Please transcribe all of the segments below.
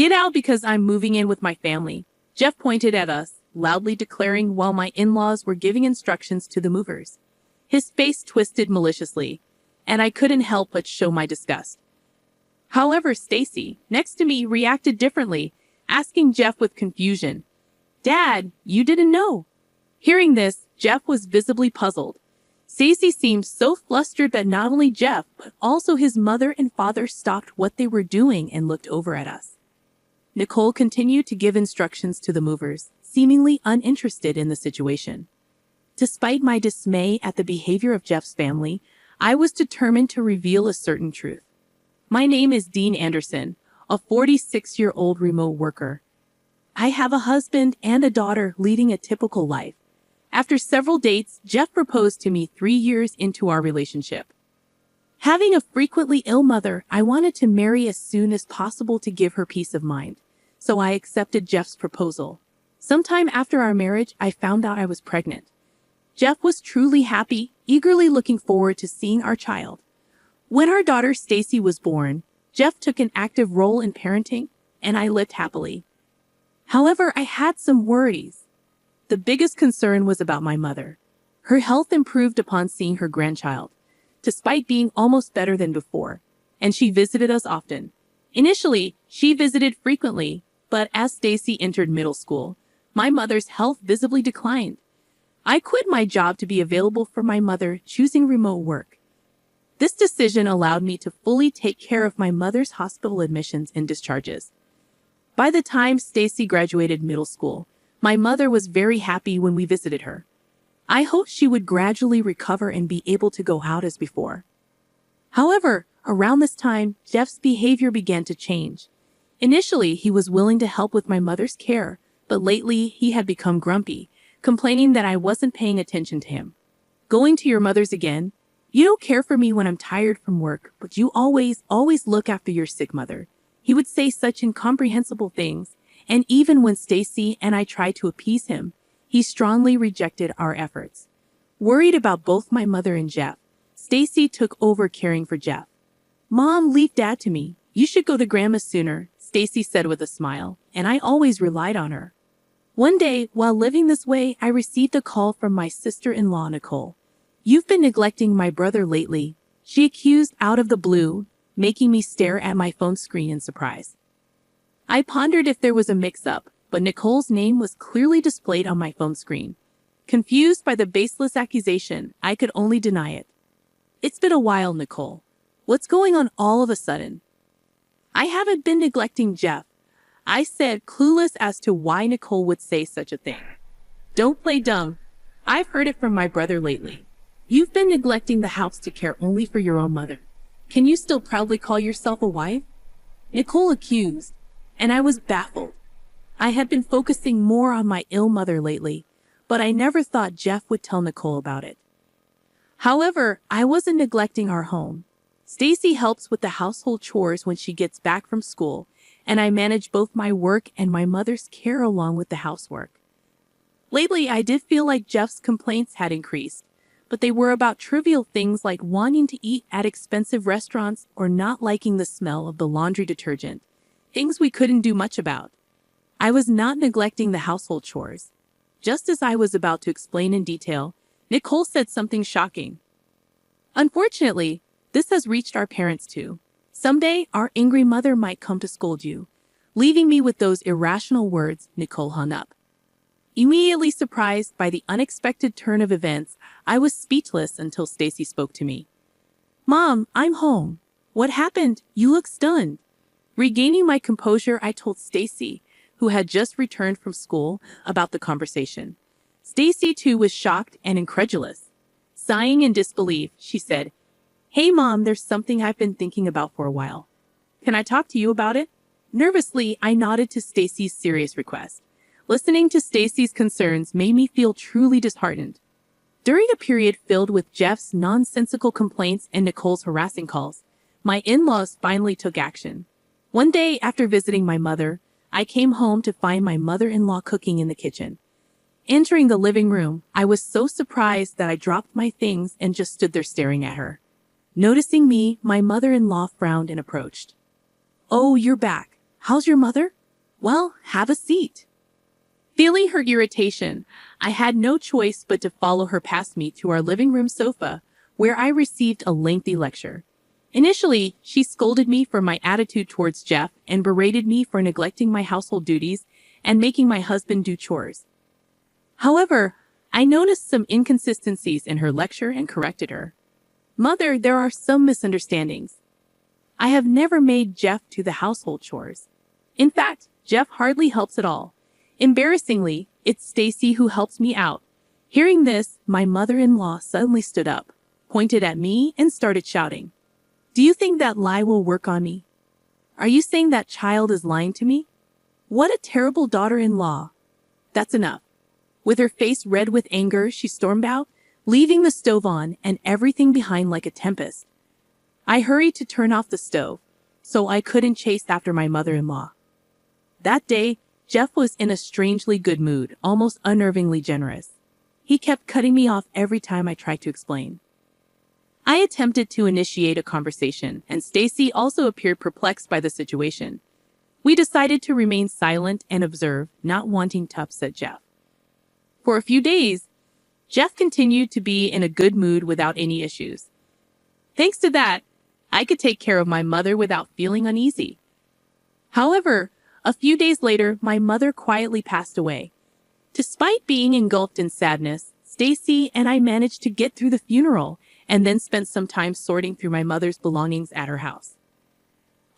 Get out because I'm moving in with my family. Jeff pointed at us, loudly declaring while my in-laws were giving instructions to the movers. His face twisted maliciously, and I couldn't help but show my disgust. However, Stacy, next to me, reacted differently, asking Jeff with confusion, "Dad, you didn't know?" Hearing this, Jeff was visibly puzzled. Stacy seemed so flustered that not only Jeff, but also his mother and father stopped what they were doing and looked over at us. Nicole continued to give instructions to the movers, seemingly uninterested in the situation. Despite my dismay at the behavior of Jeff's family, I was determined to reveal a certain truth. My name is Dean Anderson, a 46-year-old remote worker. I have a husband and a daughter leading a typical life. After several dates, Jeff proposed to me 3 years into our relationship. Having a frequently ill mother, I wanted to marry as soon as possible to give her peace of mind, so I accepted Jeff's proposal. Sometime after our marriage, I found out I was pregnant. Jeff was truly happy, eagerly looking forward to seeing our child. When our daughter Stacy was born, Jeff took an active role in parenting, and I lived happily. However, I had some worries. The biggest concern was about my mother. Her health improved upon seeing her grandchild, despite being almost better than before, and she visited us often. Initially, she visited frequently, but as Stacy entered middle school, my mother's health visibly declined. I quit my job to be available for my mother, choosing remote work. This decision allowed me to fully take care of my mother's hospital admissions and discharges. By the time Stacy graduated middle school, my mother was very happy when we visited her. I hoped she would gradually recover and be able to go out as before. However, around this time, Jeff's behavior began to change. Initially, he was willing to help with my mother's care, but lately he had become grumpy, complaining that I wasn't paying attention to him. "Going to your mother's again? You don't care for me when I'm tired from work, but you always look after your sick mother." He would say such incomprehensible things, and even when Stacy and I tried to appease him, he strongly rejected our efforts. Worried about both my mother and Jeff, Stacy took over caring for Jeff. "Mom, leave Dad to me. You should go to Grandma sooner," Stacy said with a smile, and I always relied on her. One day, while living this way, I received a call from my sister-in-law, Nicole. "You've been neglecting my brother lately," she accused out of the blue, making me stare at my phone screen in surprise. I pondered if there was a mix-up, but Nicole's name was clearly displayed on my phone screen. Confused by the baseless accusation, I could only deny it. "It's been a while, Nicole. What's going on all of a sudden?" "I haven't been neglecting Jeff," I said, clueless as to why Nicole would say such a thing. "Don't play dumb. I've heard it from my brother lately. You've been neglecting the house to care only for your own mother. Can you still proudly call yourself a wife?" Nicole accused, and I was baffled. I had been focusing more on my ill mother lately, but I never thought Jeff would tell Nicole about it. However, I wasn't neglecting our home. Stacy helps with the household chores when she gets back from school, and I manage both my work and my mother's care along with the housework. Lately, I did feel like Jeff's complaints had increased, but they were about trivial things like wanting to eat at expensive restaurants or not liking the smell of the laundry detergent, things we couldn't do much about. I was not neglecting the household chores. Just as I was about to explain in detail, Nicole said something shocking. "Unfortunately, this has reached our parents too. Someday, our angry mother might come to scold you." Leaving me with those irrational words, Nicole hung up. Immediately surprised by the unexpected turn of events, I was speechless until Stacy spoke to me. "Mom, I'm home. What happened? You look stunned." Regaining my composure, I told Stacy, who had just returned from school, about the conversation. Stacy, too, was shocked and incredulous. Sighing in disbelief, she said, "Hey, Mom, there's something I've been thinking about for a while. Can I talk to you about it?" Nervously, I nodded to Stacy's serious request. Listening to Stacy's concerns made me feel truly disheartened. During a period filled with Jeff's nonsensical complaints and Nicole's harassing calls, my in-laws finally took action. One day, after visiting my mother, I came home to find my mother-in-law cooking in the kitchen. Entering the living room, I was so surprised that I dropped my things and just stood there staring at her. Noticing me, my mother-in-law frowned and approached. "Oh, you're back. How's your mother? Well, have a seat. Feeling her irritation, I had no choice but to follow her past me to our living room sofa, where I received a lengthy lecture. Initially, she scolded me for my attitude towards Jeff and berated me for neglecting my household duties and making my husband do chores. However, I noticed some inconsistencies in her lecture and corrected her. Mother, there are some misunderstandings. I have never made Jeff do the household chores. In fact, Jeff hardly helps at all. Embarrassingly, it's Stacy who helps me out. Hearing this, my mother-in-law suddenly stood up, pointed at me, and started shouting. Do you think that lie will work on me? Are you saying that child is lying to me? What a terrible daughter-in-law. That's enough. With her face red with anger, she stormed out, leaving the stove on and everything behind like a tempest. I hurried to turn off the stove, so I couldn't chase after my mother-in-law. That day, Jeff was in a strangely good mood, almost unnervingly generous. He kept cutting me off every time I tried to explain. I attempted to initiate a conversation, and Stacy also appeared perplexed by the situation. We decided to remain silent and observe, not wanting to upset Jeff. For a few days, Jeff continued to be in a good mood without any issues. Thanks to that, I could take care of my mother without feeling uneasy. However, a few days later, my mother quietly passed away. Despite being engulfed in sadness, Stacy and I managed to get through the funeral and then spent some time sorting through my mother's belongings at her house.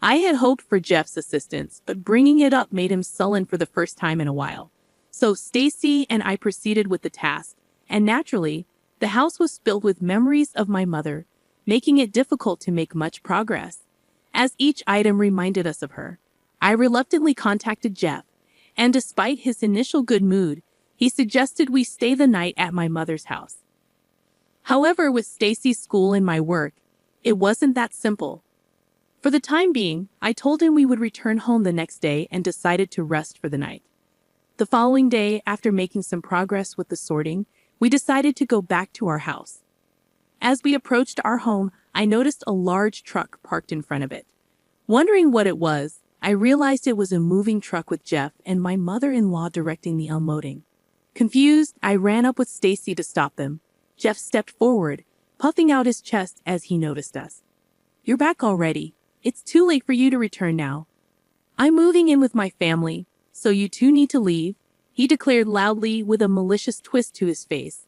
I had hoped for Jeff's assistance, but bringing it up made him sullen for the first time in a while. So Stacy and I proceeded with the task, and naturally, the house was filled with memories of my mother, making it difficult to make much progress. As each item reminded us of her, I reluctantly contacted Jeff, and despite his initial good mood, he suggested we stay the night at my mother's house. However, with Stacy's school and my work, it wasn't that simple. For the time being, I told him we would return home the next day and decided to rest for the night. The following day, after making some progress with the sorting, we decided to go back to our house. As we approached our home, I noticed a large truck parked in front of it. Wondering what it was, I realized it was a moving truck with Jeff and my mother-in-law directing the unloading. Confused, I ran up with Stacy to stop them. Jeff stepped forward, puffing out his chest as he noticed us. You're back already. It's too late for you to return now. I'm moving in with my family, so you two need to leave, he declared loudly with a malicious twist to his face.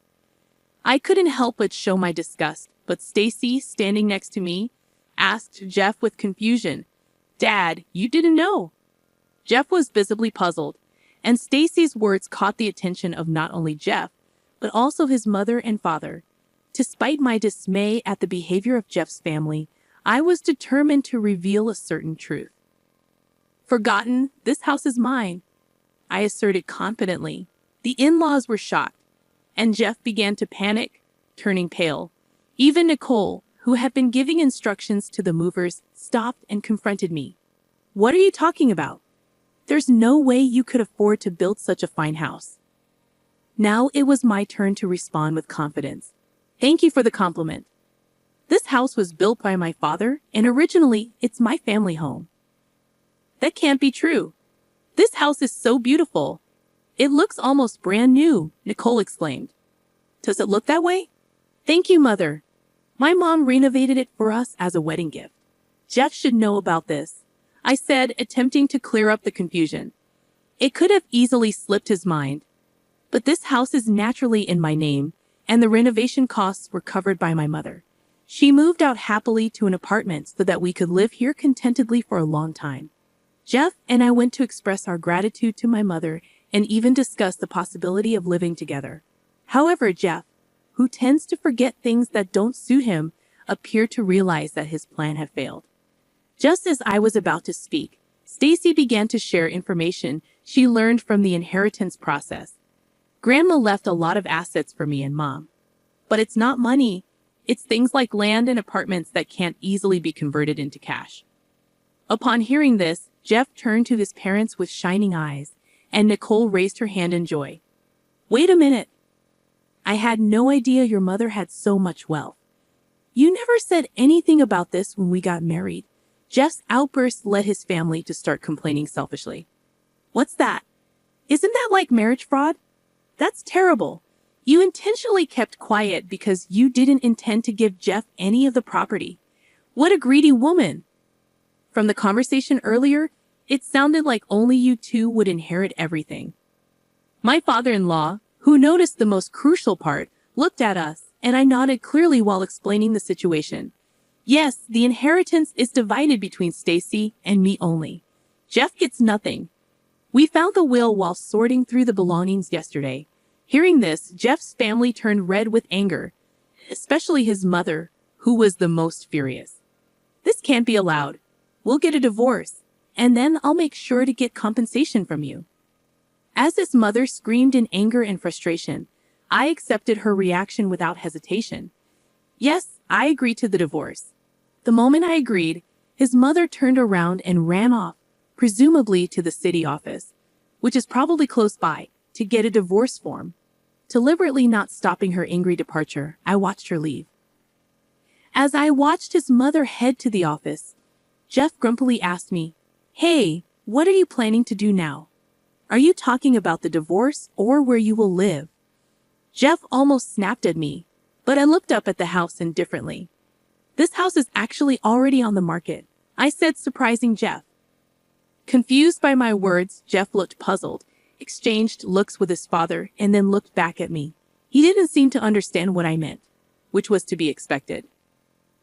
I couldn't help but show my disgust, but Stacy, standing next to me, asked Jeff with confusion, Dad, you didn't know? Jeff was visibly puzzled, and Stacy's words caught the attention of not only Jeff, but also his mother and father. Despite my dismay at the behavior of Jeff's family, I was determined to reveal a certain truth. Forgotten, this house is mine, I asserted confidently. The in-laws were shocked, and Jeff began to panic, turning pale. Even Nicole, who had been giving instructions to the movers, stopped and confronted me. What are you talking about? There's no way you could afford to build such a fine house. Now it was my turn to respond with confidence. Thank you for the compliment. This house was built by my father, and originally it's my family home. That can't be true. This house is so beautiful. It looks almost brand new, Nicole exclaimed. Does it look that way? Thank you, Mother. My mom renovated it for us as a wedding gift. Jeff should know about this, I said, attempting to clear up the confusion. It could have easily slipped his mind. But this house is naturally in my name, and the renovation costs were covered by my mother. She moved out happily to an apartment so that we could live here contentedly for a long time. Jeff and I went to express our gratitude to my mother and even discuss the possibility of living together. However, Jeff, who tends to forget things that don't suit him, appeared to realize that his plan had failed. Just as I was about to speak, Stacy began to share information she learned from the inheritance process. Grandma left a lot of assets for me and Mom. But it's not money. It's things like land and apartments that can't easily be converted into cash. Upon hearing this, Jeff turned to his parents with shining eyes, and Nicole raised her hand in joy. Wait a minute. I had no idea your mother had so much wealth. You never said anything about this when we got married. Jeff's outburst led his family to start complaining selfishly. What's that? Isn't that like marriage fraud? That's terrible. You intentionally kept quiet because you didn't intend to give Jeff any of the property. What a greedy woman. From the conversation earlier, it sounded like only you two would inherit everything. My father-in-law, who noticed the most crucial part, looked at us, and I nodded clearly while explaining the situation. Yes, the inheritance is divided between Stacy and me only. Jeff gets nothing. We found the will while sorting through the belongings yesterday. Hearing this, Jeff's family turned red with anger, especially his mother, who was the most furious. This can't be allowed. We'll get a divorce, and then I'll make sure to get compensation from you. As his mother screamed in anger and frustration, I accepted her reaction without hesitation. Yes, I agreed to the divorce. The moment I agreed, his mother turned around and ran off, presumably to the city office, which is probably close by, to get a divorce form. Deliberately not stopping her angry departure, I watched her leave. As I watched his mother head to the office, Jeff grumpily asked me, "Hey, what are you planning to do now? Are you talking about the divorce or where you will live?" Jeff almost snapped at me, but I looked up at the house indifferently. "This house is actually already on the market," I said, surprising Jeff. Confused by my words, Jeff looked puzzled, exchanged looks with his father, and then looked back at me. He didn't seem to understand what I meant, which was to be expected.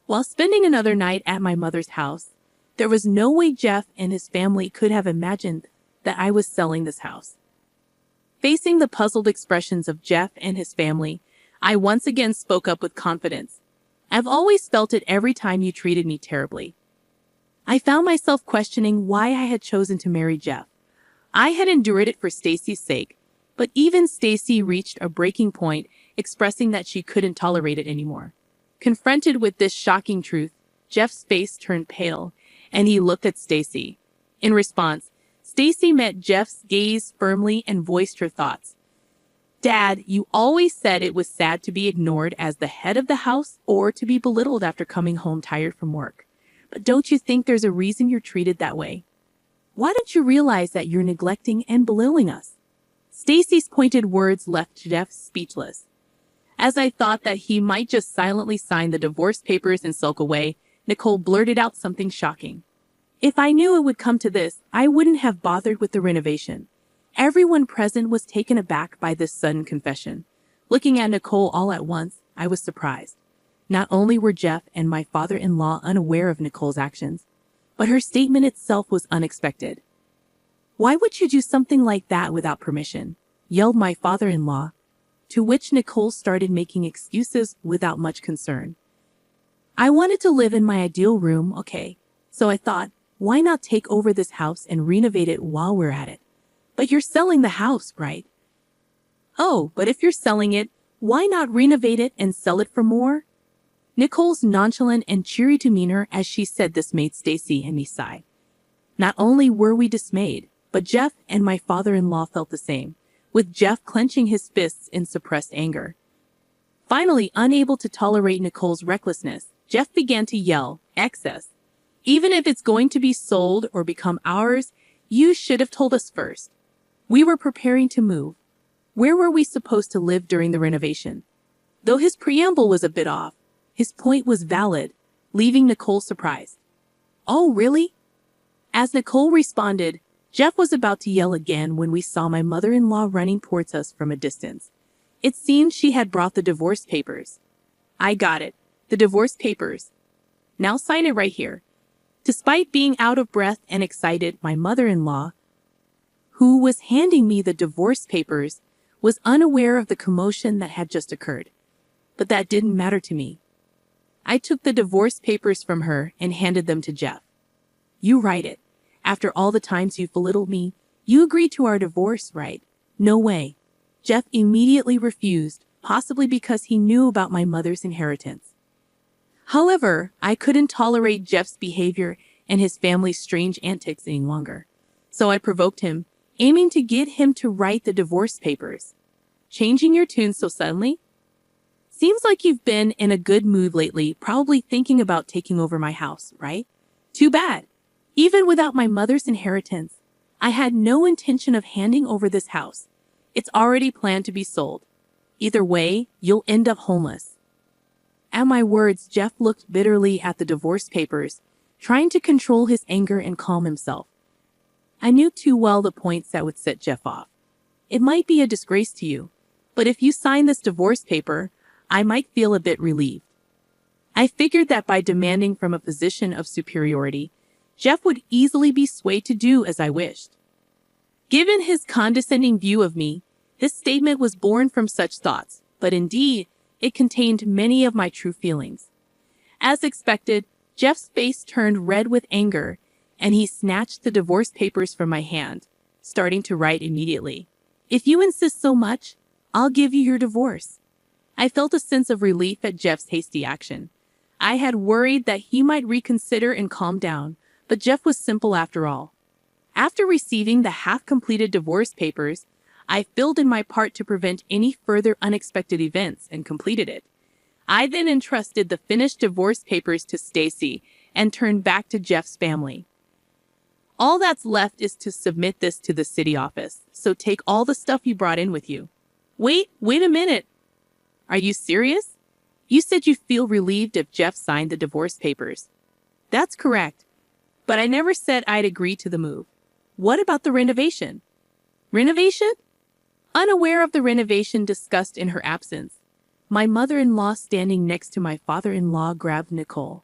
While spending another night at my mother's house, there was no way Jeff and his family could have imagined that I was selling this house. Facing the puzzled expressions of Jeff and his family, I once again spoke up with confidence. "I've always felt it every time you treated me terribly." I found myself questioning why I had chosen to marry Jeff. I had endured it for Stacy's sake, but even Stacy reached a breaking point, expressing that she couldn't tolerate it anymore. Confronted with this shocking truth, Jeff's face turned pale, and he looked at Stacy. In response, Stacy met Jeff's gaze firmly and voiced her thoughts. "Dad, you always said it was sad to be ignored as the head of the house or to be belittled after coming home tired from work. But don't you think there's a reason you're treated that way? Why don't you realize that you're neglecting and belittling us?" Stacy's pointed words left Jeff speechless. As I thought that he might just silently sign the divorce papers and sulk away, Nicole blurted out something shocking. "If I knew it would come to this, I wouldn't have bothered with the renovation." Everyone present was taken aback by this sudden confession. Looking at Nicole all at once, I was surprised. Not only were Jeff and my father-in-law unaware of Nicole's actions, but her statement itself was unexpected. "Why would you do something like that without permission?" yelled my father-in-law, to which Nicole started making excuses without much concern. "I wanted to live in my ideal room, okay, so I thought, why not take over this house and renovate it while we're at it? But you're selling the house, right?" "Oh, but if you're selling it, why not renovate it and sell it for more?" Nicole's nonchalant and cheery demeanor as she said this made Stacy and me sigh. Not only were we dismayed, but Jeff and my father-in-law felt the same, with Jeff clenching his fists in suppressed anger. Finally, unable to tolerate Nicole's recklessness, Jeff began to yell, "Excess! Even if it's going to be sold or become ours, you should have told us first. We were preparing to move. Where were we supposed to live during the renovation?" Though his preamble was a bit off, his point was valid, leaving Nicole surprised. "Oh, really?" As Nicole responded, Jeff was about to yell again when we saw my mother-in-law running towards us from a distance. It seemed she had brought the divorce papers. "I got it. The divorce papers. Now sign it right here." Despite being out of breath and excited, my mother-in-law, who was handing me the divorce papers, was unaware of the commotion that had just occurred. But that didn't matter to me. I took the divorce papers from her and handed them to Jeff. "You write it. After all the times you've belittled me, you agreed to our divorce, right?" "No way." Jeff immediately refused, possibly because he knew about my mother's inheritance. However, I couldn't tolerate Jeff's behavior and his family's strange antics any longer. So I provoked him, aiming to get him to write the divorce papers. "Changing your tune so suddenly? Seems like you've been in a good mood lately, probably thinking about taking over my house, right?" Too bad. Even without my mother's inheritance, I had no intention of handing over this house. It's already planned to be sold. Either way, you'll end up homeless. At my words, Jeff looked bitterly at the divorce papers, trying to control his anger and calm himself. I knew too well the points that would set Jeff off. It might be a disgrace to you, but if you sign this divorce paper, I might feel a bit relieved. I figured that by demanding from a position of superiority, Jeff would easily be swayed to do as I wished. Given his condescending view of me, this statement was born from such thoughts, but indeed, it contained many of my true feelings. As expected, Jeff's face turned red with anger, and he snatched the divorce papers from my hand, starting to write immediately. If you insist so much, I'll give you your divorce. I felt a sense of relief at Jeff's hasty action. I had worried that he might reconsider and calm down, but Jeff was simple after all. After receiving the half-completed divorce papers, I filled in my part to prevent any further unexpected events and completed it. I then entrusted the finished divorce papers to Stacy and turned back to Jeff's family. All that's left is to submit this to the city office, so take all the stuff you brought in with you. Wait a minute. Are you serious? You said you feel relieved if Jeff signed the divorce papers. That's correct, but I never said I'd agree to the move. What about the renovation? Renovation? Unaware of the renovation discussed in her absence, my mother-in-law standing next to my father-in-law grabbed Nicole.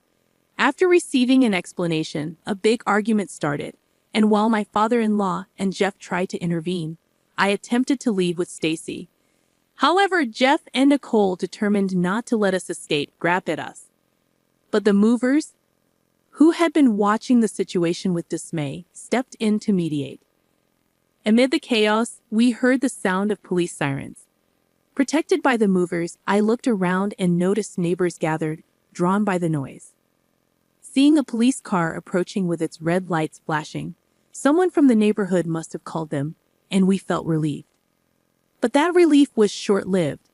After receiving an explanation, a big argument started, and while my father-in-law and Jeff tried to intervene, I attempted to leave with Stacy. However, Jeff and Nicole, determined not to let us escape, grabbed at us. But the movers, who had been watching the situation with dismay, stepped in to mediate. Amid the chaos, we heard the sound of police sirens. Protected by the movers, I looked around and noticed neighbors gathered, drawn by the noise. Seeing a police car approaching with its red lights flashing, someone from the neighborhood must have called them, and we felt relieved. But that relief was short-lived,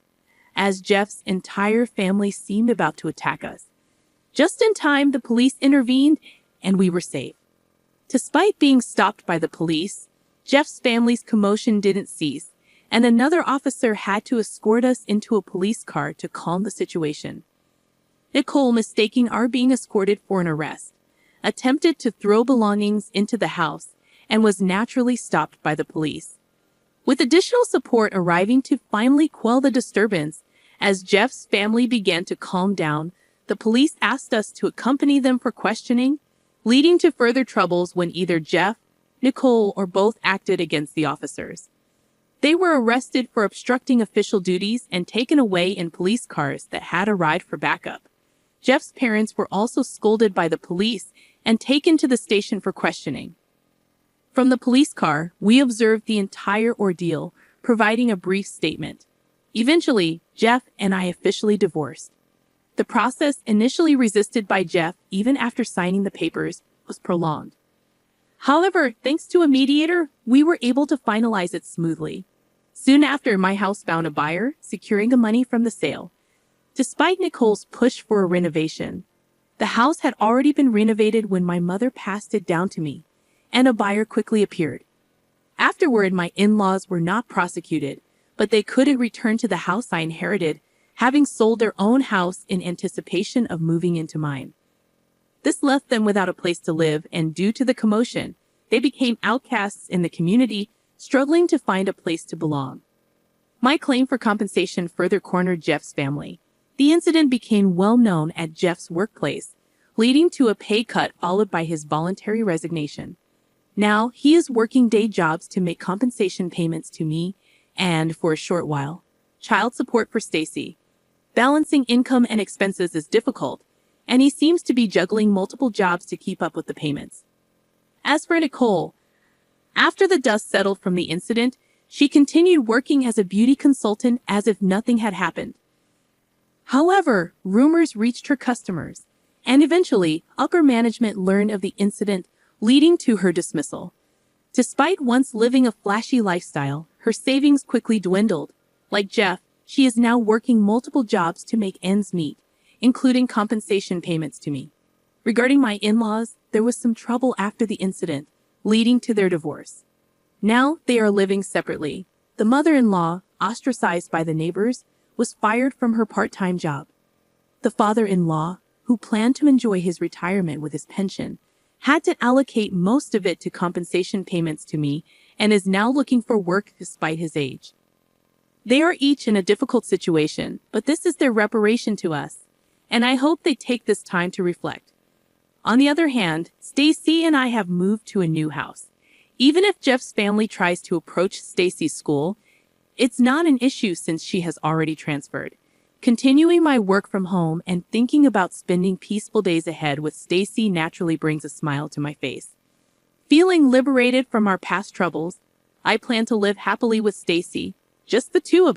as Jeff's entire family seemed about to attack us. Just in time, the police intervened, and we were safe. Despite being stopped by the police, Jeff's family's commotion didn't cease, and another officer had to escort us into a police car to calm the situation. Nicole, mistaking our being escorted for an arrest, attempted to throw belongings into the house and was naturally stopped by the police. With additional support arriving to finally quell the disturbance, as Jeff's family began to calm down, the police asked us to accompany them for questioning, leading to further troubles when either Jeff, Nicole, or both acted against the officers. They were arrested for obstructing official duties and taken away in police cars that had arrived for backup. Jeff's parents were also scolded by the police and taken to the station for questioning. From the police car, we observed the entire ordeal, providing a brief statement. Eventually, Jeff and I officially divorced. The process, initially resisted by Jeff even after signing the papers, was prolonged. However, thanks to a mediator, we were able to finalize it smoothly. Soon after, my house found a buyer, securing the money from the sale. Despite Nicole's push for a renovation, the house had already been renovated when my mother passed it down to me, and a buyer quickly appeared. Afterward, my in-laws were not prosecuted, but they couldn't return to the house I inherited, having sold their own house in anticipation of moving into mine. This left them without a place to live, and due to the commotion, they became outcasts in the community, struggling to find a place to belong. My claim for compensation further cornered Jeff's family. The incident became well known at Jeff's workplace, leading to a pay cut followed by his voluntary resignation. Now, he is working day jobs to make compensation payments to me and, for a short while, child support for Stacy. Balancing income and expenses is difficult, and he seems to be juggling multiple jobs to keep up with the payments. As for Nicole, after the dust settled from the incident, she continued working as a beauty consultant as if nothing had happened. However, rumors reached her customers, and eventually, upper management learned of the incident, leading to her dismissal. Despite once living a flashy lifestyle, her savings quickly dwindled. Like Jeff, she is now working multiple jobs to make ends meet, including compensation payments to me. Regarding my in-laws, there was some trouble after the incident, leading to their divorce. Now they are living separately. The mother-in-law, ostracized by the neighbors, was fired from her part-time job. The father-in-law, who planned to enjoy his retirement with his pension, had to allocate most of it to compensation payments to me and is now looking for work despite his age. They are each in a difficult situation, but this is their reparation to us, and I hope they take this time to reflect. On the other hand, Stacy and I have moved to a new house. Even if Jeff's family tries to approach Stacy's school, it's not an issue since she has already transferred. Continuing my work from home and thinking about spending peaceful days ahead with Stacy naturally brings a smile to my face. Feeling liberated from our past troubles, I plan to live happily with Stacy, just the two of us.